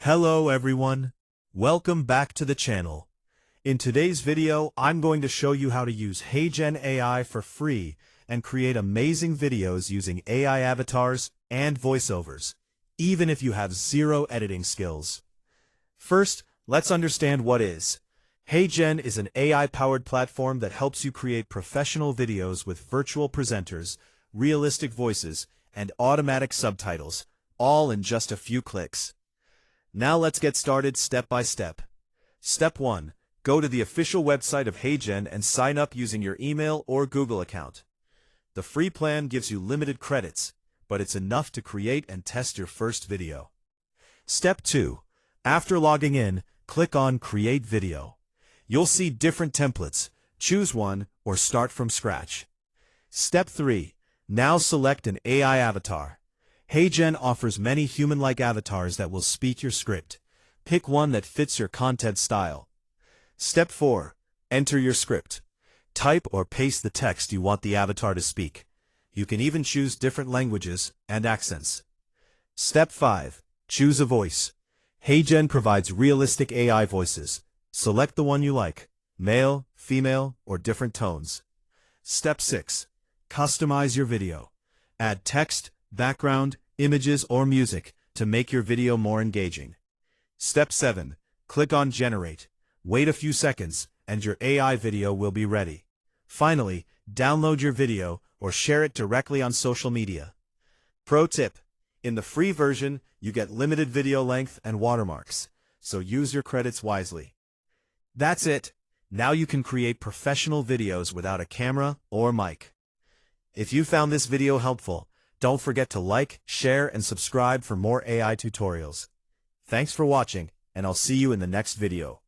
Hello everyone, welcome back to the channel. In today's video, I'm going to show you how to use HeyGen AI for free and create amazing videos using AI avatars and voiceovers, even if you have zero editing skills. First, let's understand what is. HeyGen is an AI-powered platform that helps you create professional videos with virtual presenters, realistic voices, and automatic subtitles, all in just a few clicks. Now let's get started step by step. Step 1. Go to the official website of HeyGen and sign up using your email or Google account. The free plan gives you limited credits, but it's enough to create and test your first video. Step 2. After logging in, click on Create Video. You'll see different templates. Choose one or start from scratch. Step 3. Now select an AI avatar. HeyGen offers many human-like avatars that will speak your script. Pick one that fits your content style. Step 4. Enter your script. Type or paste the text you want the avatar to speak. You can even choose different languages and accents. Step 5. Choose a voice. HeyGen provides realistic AI voices. Select the one you like, male, female, or different tones. Step 6. Customize your video. Add text, background, images, or music to make your video more engaging. Step 7. Click on Generate. Wait a few seconds, and your AI video will be ready. Finally, download your video or share it directly on social media. Pro tip: in the free version, you get limited video length and watermarks, so use your credits wisely. That's it. Now you can create professional videos without a camera or mic. If you found this video helpful, don't forget to like, share, and subscribe for more AI tutorials. Thanks for watching, and I'll see you in the next video.